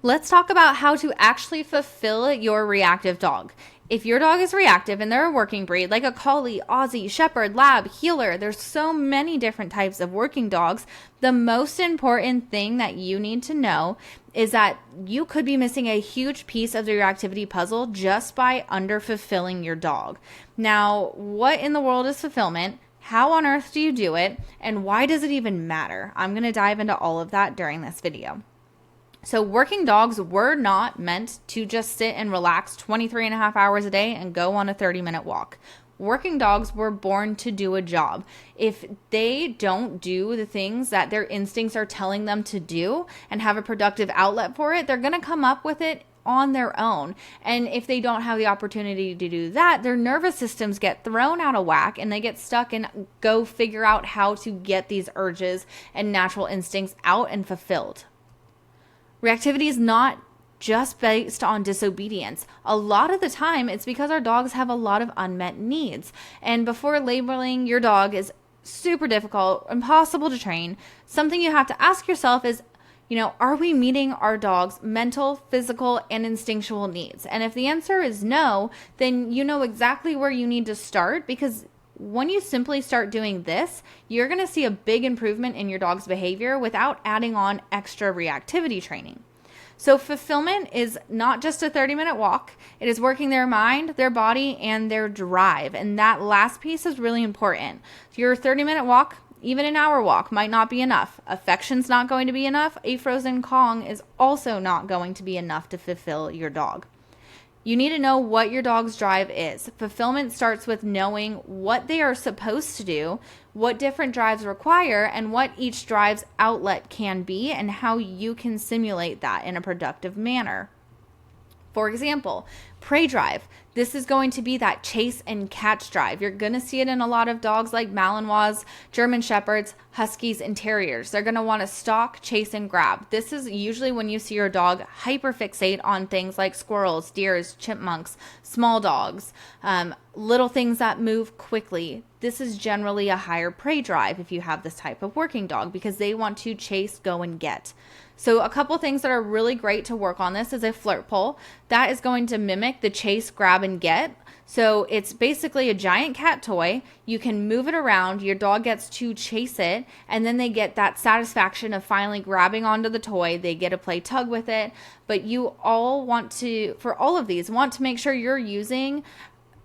Let's talk about how to actually fulfill your reactive dog. If your dog is reactive and they're a working breed, like a collie, Aussie, shepherd, lab, heeler, there's so many different types of working dogs. The most important thing that you need to know is that you could be missing a huge piece of the reactivity puzzle just by under-fulfilling your dog. Now, what in the world is fulfillment? How on earth do you do it? And why does it even matter? I'm going to dive into all of that during this video. So working dogs were not meant to just sit and relax 23 and a half hours a day and go on a 30-minute walk. Working dogs were born to do a job. If they don't do the things that their instincts are telling them to do and have a productive outlet for it, they're going to come up with it on their own. And if they don't have the opportunity to do that, their nervous systems get thrown out of whack and they get stuck and go figure out how to get these urges and natural instincts out and fulfilled. Reactivity is not just based on disobedience. A lot of the time, it's because our dogs have a lot of unmet needs. And before labeling your dog is super difficult, impossible to train, something you have to ask yourself is, are we meeting our dog's mental, physical, and instinctual needs? And if the answer is no, then you know exactly where you need to start, because when you simply start doing this, you're going to see a big improvement in your dog's behavior without adding on extra reactivity training. So fulfillment is not just a 30-minute walk. It is working their mind, their body, and their drive. And that last piece is really important. Your 30-minute walk, even an hour walk, might not be enough. Affection's not going to be enough. A frozen Kong is also not going to be enough to fulfill your dog. You need to know what your dog's drive is. Fulfillment starts with knowing what they are supposed to do, what different drives require, and what each drive's outlet can be, and how you can simulate that in a productive manner. For example, prey drive. This is going to be that chase and catch drive. You're going to see it in a lot of dogs like Malinois, German Shepherds, Huskies, and Terriers. They're going to want to stalk, chase, and grab. This is usually when you see your dog hyperfixate on things like squirrels, deers, chipmunks, small dogs, little things that move quickly. This is generally a higher prey drive if you have this type of working dog, because they want to chase, go, and get. So a couple things that are really great to work on this is a flirt pole. That is going to mimic the chase, grab, and get. So it's basically a giant cat toy. You can move it around. Your dog gets to chase it, and then they get that satisfaction of finally grabbing onto the toy. They get to play tug with it. But you all want to, for all of these, want to make sure you're using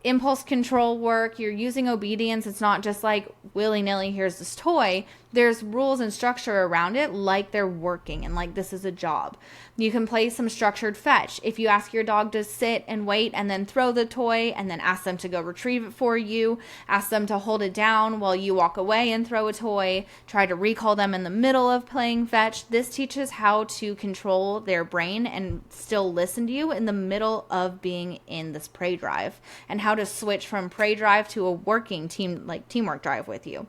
impulse control work, you're using obedience. It's not just like willy-nilly, here's this toy. There's rules and structure around it, like they're working and like this is a job. You can play some structured fetch. If you ask your dog to sit and wait and then throw the toy and then ask them to go retrieve it for you, ask them to hold it down while you walk away and throw a toy, try to recall them in the middle of playing fetch. This teaches how to control their brain and still listen to you in the middle of being in this prey drive, and how to switch from prey drive to a working teamwork drive with you.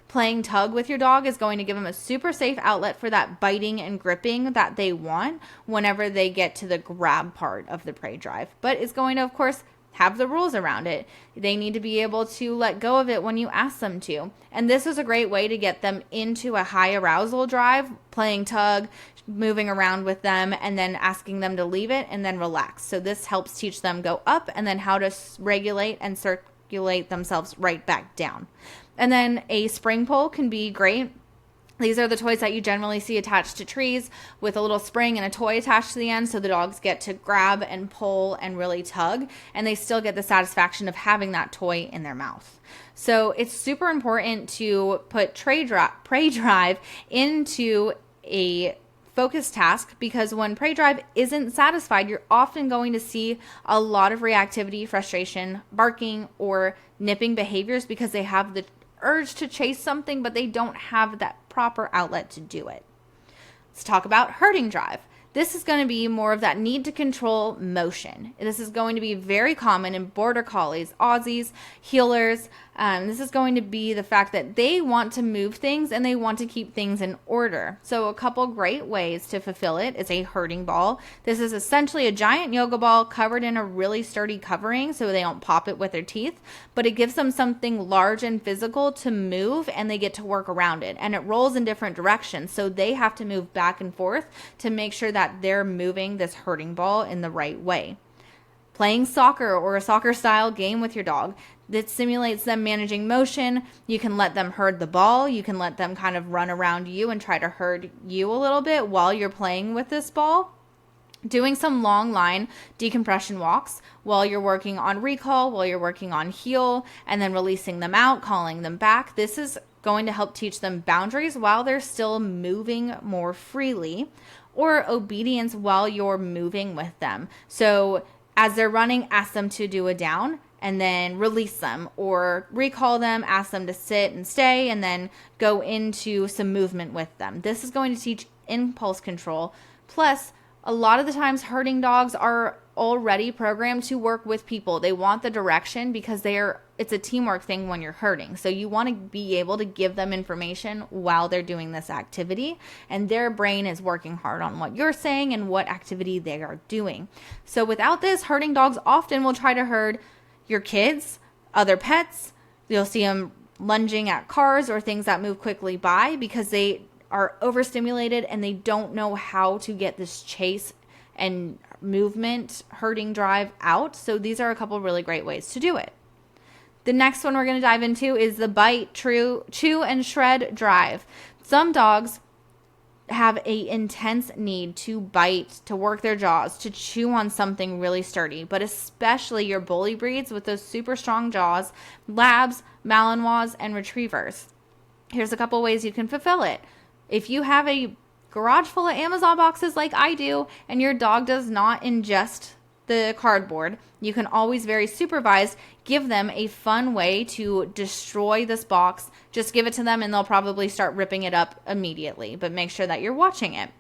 Playing tug with your dog is going to give them a super safe outlet for that biting and gripping that they want whenever they get to the grab part of the prey drive. But it's going to, of course, have the rules around it. They need to be able to let go of it when you ask them to. And this is a great way to get them into a high arousal drive, playing tug, moving around with them, and then asking them to leave it and then relax. So this helps teach them go up and then how to regulate and circulate themselves right back down. And then a spring pole can be great. These are the toys that you generally see attached to trees with a little spring and a toy attached to the end, so the dogs get to grab and pull and really tug, and they still get the satisfaction of having that toy in their mouth. So it's super important to put prey drive into a focus task, because when prey drive isn't satisfied, you're often going to see a lot of reactivity, frustration, barking, or nipping behaviors because they have the urge to chase something, but they don't have that proper outlet to do it. Let's talk about herding drive. This is going to be more of that need to control motion. This is going to be very common in border collies, Aussies, heelers. This is going to be the fact that they want to move things and they want to keep things in order. So a couple great ways to fulfill it is a herding ball. This is essentially a giant yoga ball covered in a really sturdy covering so they don't pop it with their teeth, but it gives them something large and physical to move, and they get to work around it. And it rolls in different directions, so they have to move back and forth to make sure that that they're moving this herding ball in the right way. Playing soccer or a soccer style game with your dog that simulates them managing motion. You can let them herd the ball. You can let them kind of run around you and try to herd you a little bit while you're playing with this ball. Doing some long line decompression walks while you're working on recall, while you're working on heel, and then releasing them out, calling them back. This is going to help teach them boundaries while they're still moving more freely, or obedience while you're moving with them. So as they're running, ask them to do a down and then release them, or recall them, ask them to sit and stay, and then go into some movement with them. This is going to teach impulse control. Plus, a lot of the times herding dogs are already programmed to work with people. They want the direction because it's a teamwork thing when you're herding. So you want to be able to give them information while they're doing this activity, and their brain is working hard on what you're saying and what activity they are doing. So without this, herding dogs often will try to herd your kids, other pets. You'll see them lunging at cars or things that move quickly by because they are overstimulated and they don't know how to get this chase and movement herding drive out. So these are a couple really great ways to do it. The next one we're going to dive into is the bite, chew, and shred drive. Some dogs have a intense need to bite, to work their jaws, to chew on something really sturdy, but especially your bully breeds with those super strong jaws, labs, malinois, and retrievers. Here's a couple ways you can fulfill it. If you have a garage full of Amazon boxes like I do, and your dog does not ingest the cardboard, you can always very supervised give them a fun way to destroy this box. Just give it to them and they'll probably start ripping it up immediately, but make sure that you're watching it.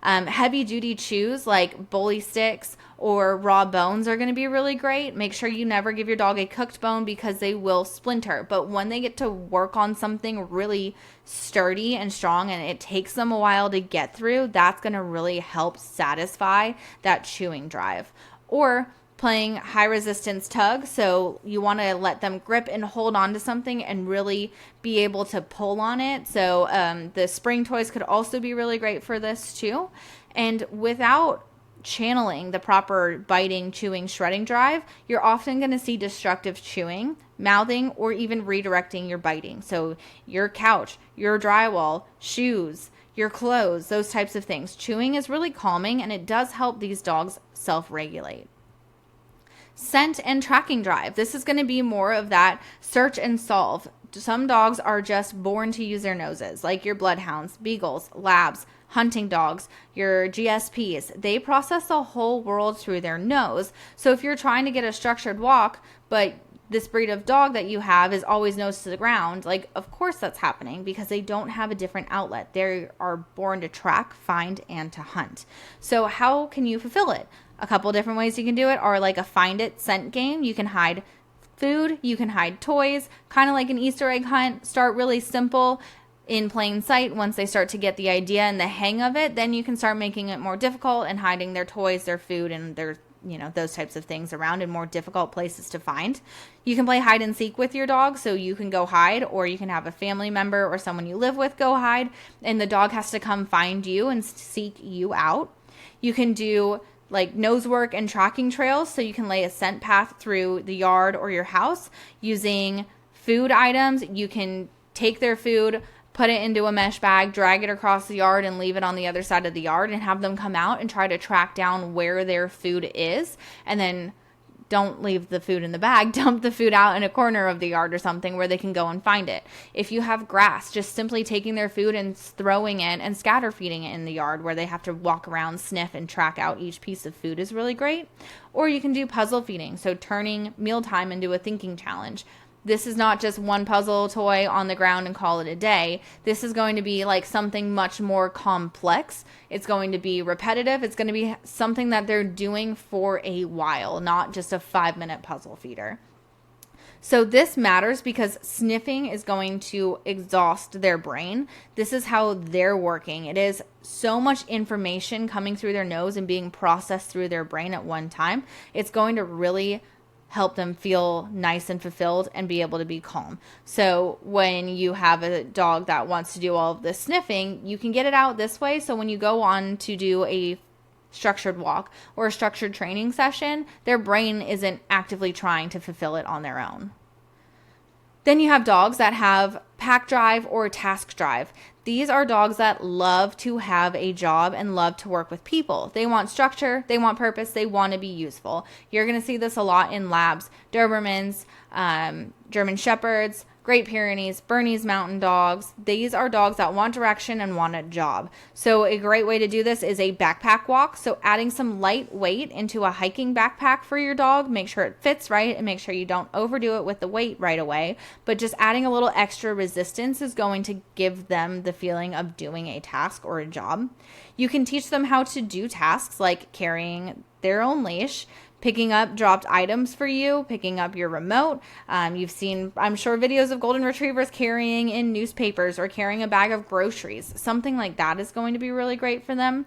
Heavy duty chews like bully sticks or raw bones are going to be really great. Make sure you never give your dog a cooked bone because they will splinter. But when they get to work on something really sturdy and strong and it takes them a while to get through, that's going to really help satisfy that chewing drive. Or playing high resistance tug. So you want to let them grip and hold on to something and really be able to pull on it. So the spring toys could also be really great for this too. And without channeling the proper biting, chewing, shredding drive, you're often going to see destructive chewing, mouthing, or even redirecting your biting. So your couch, your drywall, shoes, your clothes, those types of things. Chewing is really calming and it does help these dogs self-regulate. Scent and tracking drive. This is going to be more of that search and solve. Some dogs are just born to use their noses, like your bloodhounds, beagles, labs, hunting dogs, your GSPs. They process the whole world through their nose. So if you're trying to get a structured walk, but this breed of dog that you have is always nose to the ground, like, of course that's happening because they don't have a different outlet. They are born to track, find, and to hunt. So how can you fulfill it? A couple different ways you can do it are like a find it scent game. You can hide food, you can hide toys, kind of like an Easter egg hunt. Start really simple in plain sight. Once they start to get the idea and the hang of it, then you can start making it more difficult and hiding their toys, their food, and their, those types of things around in more difficult places to find. You can play hide and seek with your dog, so you can go hide, or you can have a family member or someone you live with go hide, and the dog has to come find you and seek you out. You can do like nose work and tracking trails, so you can lay a scent path through the yard or your house using food items. You can take their food, put it into a mesh bag, drag it across the yard and leave it on the other side of the yard and have them come out and try to track down where their food is, and then don't leave the food in the bag, dump the food out in a corner of the yard or something where they can go and find it. If you have grass, just simply taking their food and throwing it and scatter feeding it in the yard where they have to walk around, sniff, and track out each piece of food is really great. Or you can do puzzle feeding, so turning mealtime into a thinking challenge. This is not just one puzzle toy on the ground and call it a day. This is going to be like something much more complex. It's going to be repetitive. It's going to be something that they're doing for a while, not just a 5-minute puzzle feeder. So this matters because sniffing is going to exhaust their brain. This is how they're working. It is so much information coming through their nose and being processed through their brain at one time. It's going to really help them feel nice and fulfilled and be able to be calm. So when you have a dog that wants to do all of this sniffing, you can get it out this way. So when you go on to do a structured walk or a structured training session, their brain isn't actively trying to fulfill it on their own. Then you have dogs that have pack drive or task drive. These are dogs that love to have a job and love to work with people. They want structure, they want purpose, they want to be useful. You're going to see this a lot in labs, Dobermans, German Shepherds, Great Pyrenees, Bernese Mountain Dogs. These are dogs that want direction and want a job. So a great way to do this is a backpack walk. So adding some light weight into a hiking backpack for your dog. Make sure it fits right and make sure you don't overdo it with the weight right away. But just adding a little extra resistance is going to give them the feeling of doing a task or a job. You can teach them how to do tasks like carrying their own leash, picking up dropped items for you, picking up your remote. You've seen, I'm sure, videos of golden retrievers carrying in newspapers or carrying a bag of groceries. Something like that is going to be really great for them.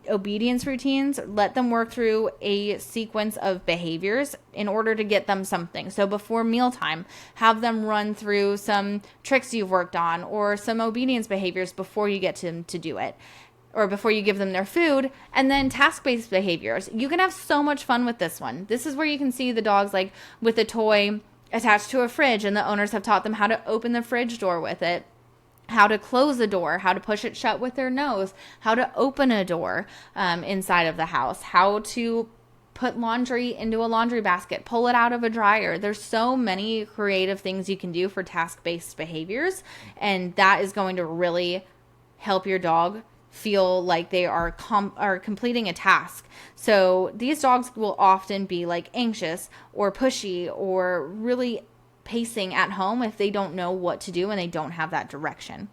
Obedience routines, let them work through a sequence of behaviors in order to get them something. So before mealtime, have them run through some tricks you've worked on or some obedience behaviors before you get them to do it, or before you give them their food. And then task-based behaviors. You can have so much fun with this one. This is where you can see the dogs like with a toy attached to a fridge, and the owners have taught them how to open the fridge door with it, how to close the door, how to push it shut with their nose, how to open a door inside of the house, how to put laundry into a laundry basket, pull it out of a dryer. There's so many creative things you can do for task-based behaviors, and that is going to really help your dog feel like they are completing a task. So these dogs will often be like anxious or pushy or really pacing at home if they don't know what to do and they don't have that direction.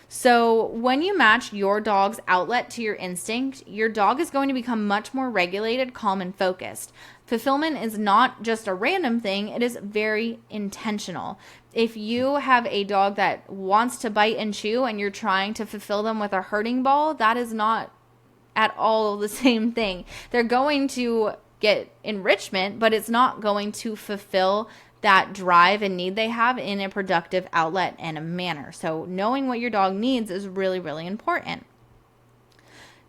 So when you match your dog's outlet to your instinct, your dog is going to become much more regulated, calm, and focused. Fulfillment is not just a random thing, it is very intentional. If you have a dog that wants to bite and chew and you're trying to fulfill them with a herding ball, that is not at all the same thing. They're going to get enrichment, but it's not going to fulfill that drive and need they have in a productive outlet and a manner. So knowing what your dog needs is really, really important.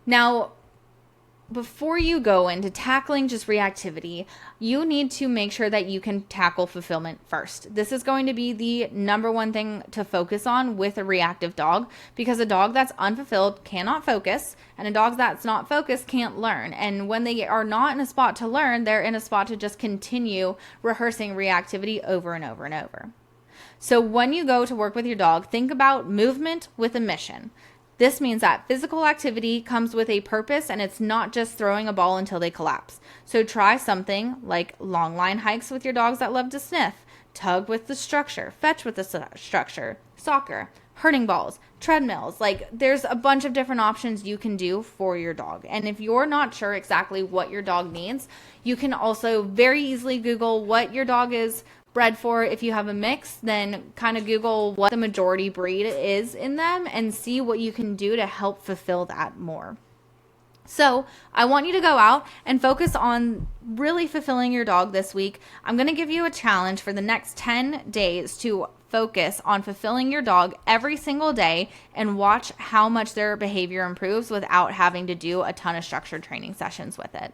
Now, before you go into tackling just reactivity, you need to make sure that you can tackle fulfillment first. This is going to be the number one thing to focus on with a reactive dog, because a dog that's unfulfilled cannot focus, and a dog that's not focused can't learn. And when they are not in a spot to learn, they're in a spot to just continue rehearsing reactivity over and over and over. So when you go to work with your dog, think about movement with a mission. This means that physical activity comes with a purpose, and it's not just throwing a ball until they collapse. So try something like long line hikes with your dogs that love to sniff, tug with the structure, fetch with the structure, soccer, herding balls, treadmills. Like, there's a bunch of different options you can do for your dog. And if you're not sure exactly what your dog needs, you can also very easily Google what your dog is bred for. If you have a mix, then kind of Google what the majority breed is in them and see what you can do to help fulfill that more. So I want you to go out and focus on really fulfilling your dog this week. I'm going to give you a challenge for the next 10 days to focus on fulfilling your dog every single day and watch how much their behavior improves without having to do a ton of structured training sessions with it.